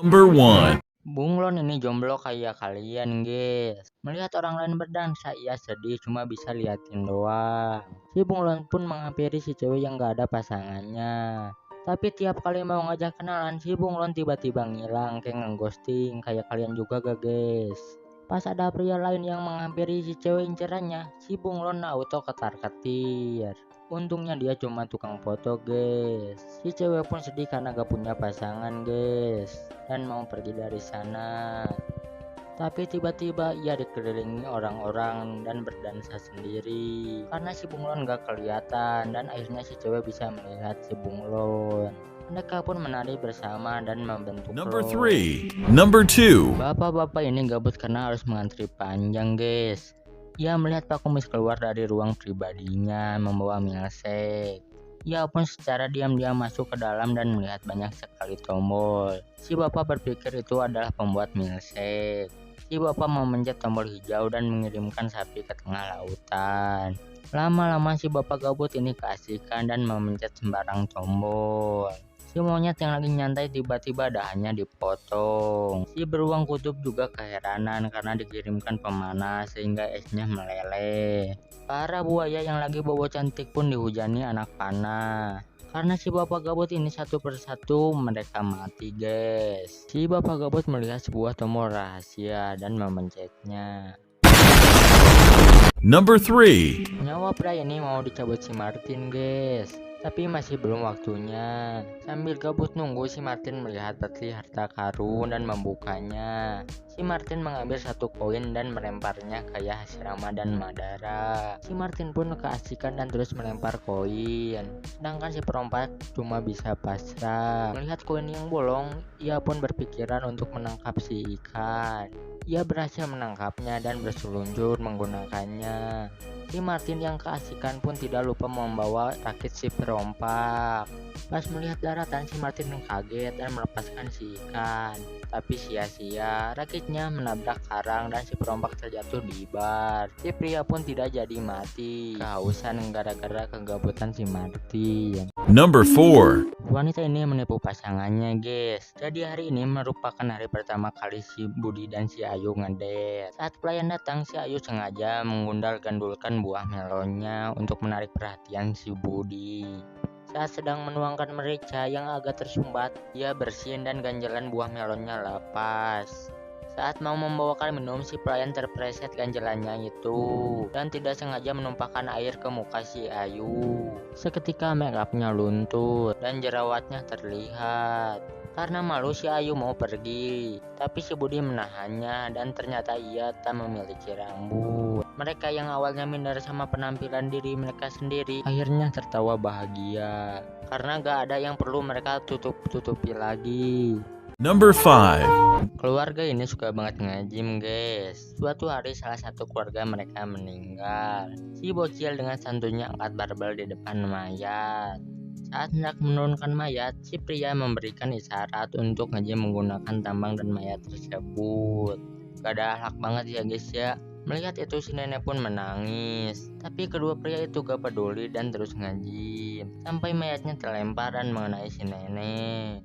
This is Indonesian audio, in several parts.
Number 1. Bunglon ini jomblo kayak kalian, guys. Melihat orang lain berdansa, ia sedih cuma bisa liatin doang. Si Bunglon pun menghampiri si cewek yang gak ada pasangannya. Tapi tiap kali mau ngajak kenalan, si Bunglon tiba-tiba ngilang kayak ngeghosting kayak kalian juga gak, guys. Pas ada pria lain yang menghampiri si cewek incerannya, si Bunglon auto ketar-ketir. Untungnya dia cuma tukang foto, guys. Si cewek pun sedih karena gak punya pasangan, guys, dan mau pergi dari sana. Tapi tiba-tiba ia dikelilingi orang-orang dan berdansa sendiri karena si Bunglon gak kelihatan, dan akhirnya si cewek bisa melihat si Bunglon. Mereka pun menari bersama dan membentuk Number klub. 3. Number 2. Bapak-bapak ini gabut karena harus mengantri panjang, guys. Ia melihat Pak Kumis keluar dari ruang pribadinya membawa milkshake. Ia pun secara diam-diam masuk ke dalam dan melihat banyak sekali tombol. Si bapak berpikir itu adalah pembuat milkshake. Si bapak memencet tombol hijau dan mengirimkan sapi ke tengah lautan. Lama-lama si bapak gabut ini keasikan dan memencet sembarang tombol. Si monyet yang lagi nyantai tiba-tiba dahannya dipotong. Si beruang kutub juga keheranan karena dikirimkan pemanas sehingga esnya meleleh. Para buaya yang lagi bobo cantik pun dihujani anak panah. Karena si bapak gabut ini satu persatu mereka mati, guys. Si bapak gabut melihat sebuah tombol rahasia dan memencetnya. Number 3. Nyawa pria ini mau dicabut si Martin, guys. Tapi masih belum waktunya. Sambil gabut nunggu, si Martin melihat peti harta karun dan membukanya. Si Martin mengambil satu koin dan melemparnya ke Yahya Ramadan Madara. Si Martin pun keasikan dan terus melempar koin. Sedangkan si perompak cuma bisa pasrah. Melihat koin yang bolong, ia pun berpikiran untuk menangkap si ikan. Ia berhasil menangkapnya dan berseluncur menggunakannya. Si Martin yang keasikan pun tidak lupa membawa rakit si perompak. Pas melihat daratan, si Martin kaget dan melepaskan si ikan. Tapi sia-sia, rakitnya menabrak karang dan si perompak terjatuh di bar. Si pria pun tidak jadi mati, kehausan gara-gara kegabutan si Martin. Number 4. Wanita ini menipu pasangannya, guys. Jadi hari ini merupakan hari pertama kali si Budi dan si Ayu ngedate. Saat pelayan datang, si Ayu sengaja menggundal-gandulkan buah melonnya untuk menarik perhatian si Budi. Saat sedang menuangkan merica yang agak tersumbat, ia bersin dan ganjalan buah melonnya lepas. Saat mau membawakan minum, si pelayan terpreset ganjalannya itu dan tidak sengaja menumpahkan air ke muka si Ayu. Seketika make upnya luntur dan jerawatnya terlihat. Karena malu, si Ayu mau pergi, tapi si Budi menahannya dan ternyata ia tak memiliki rambut. Mereka yang awalnya minder sama penampilan diri mereka sendiri akhirnya tertawa bahagia karena gak ada yang perlu mereka tutup-tutupi lagi. Number 5. Keluarga ini suka banget nge-gym, guys. Suatu hari salah satu keluarga mereka meninggal. Si bocil dengan santunya angkat barbel di depan mayat. Saat hendak menurunkan mayat, si pria memberikan isyarat untuk nge-gym menggunakan tambang dan mayat tersebut. Gak ada akhlak banget ya, guys ya. Melihat itu, si nenek pun menangis. Tapi kedua pria itu gak peduli dan terus nge-gym sampai mayatnya terlempar dan mengenai si nenek.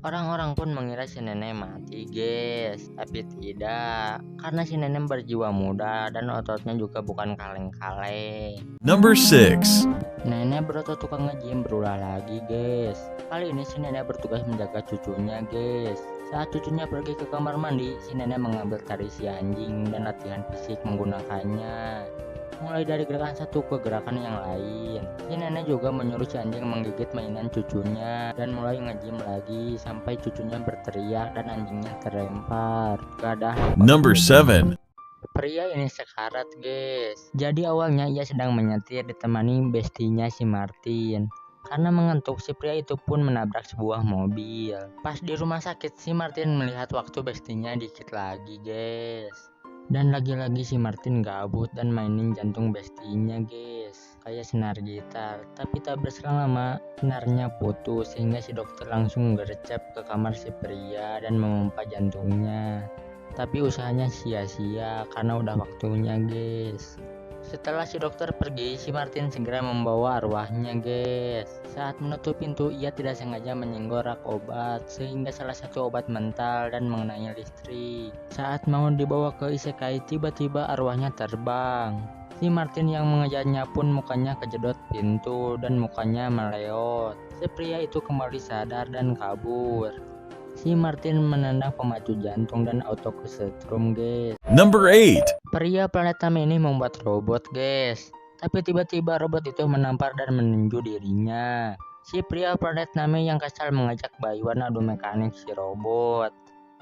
Orang-orang pun mengira si nenek mati, guys, tapi tidak, karena si nenek berjiwa muda dan ototnya juga bukan kaleng-kaleng. Number 6. Nenek berotot tukang nge-gym berulah lagi, guys. Kali ini si nenek bertugas menjaga cucunya, guys. Saat cucunya pergi ke kamar mandi, si nenek mengambil tali si anjing dan latihan fisik menggunakannya. Mulai dari gerakan satu ke gerakan yang lain. Si nenek juga menyuruh si anjing menggigit mainan cucunya dan mulai nge-gym lagi sampai cucunya berteriak dan anjingnya terlempar. Gak ada. Number 7. Pria ini sekarat, guys. Jadi awalnya ia sedang menyetir ditemani bestinya si Martin. Karena mengantuk, si pria itu pun menabrak sebuah mobil. Pas di rumah sakit, si Martin melihat waktu bestinya dikit lagi, guys. Dan lagi-lagi si Martin gabut dan mainin jantung bestinya, guys, kayak senar gitar. Tapi tak berselang lama, senarnya putus sehingga si dokter langsung gercep ke kamar si pria dan memompa jantungnya. Tapi usahanya sia-sia karena udah waktunya, guys. Setelah si dokter pergi, si Martin segera membawa arwahnya, guys. Saat menutup pintu, ia tidak sengaja menyenggol rak obat, sehingga salah satu obat mental dan mengenai listrik. Saat mau dibawa ke isekai, tiba-tiba arwahnya terbang. Si Martin yang mengejarnya pun mukanya kejedot pintu dan mukanya meleot. Si pria itu kembali sadar dan kabur. Si Martin menendang pemacu jantung dan auto kesetrum, guys. Number 8. Pria planet Tame ini membuat robot, guys. Tapi tiba-tiba robot itu menampar dan meninju dirinya. Si pria planet Name yang kesal mengajak Bayuan adu mekanik si robot.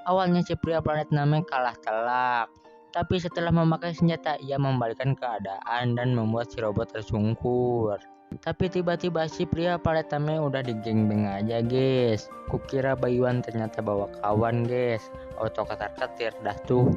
Awalnya si pria planet Name kalah telak. Tapi setelah memakai senjata, ia membalikan keadaan dan membuat si robot tersungkur. Tapi tiba-tiba si pria planet Tame udah digengbeng aja, guys. Kukira Bayuan ternyata bawa kawan, guys. Auto ketar-ketir dah tuh.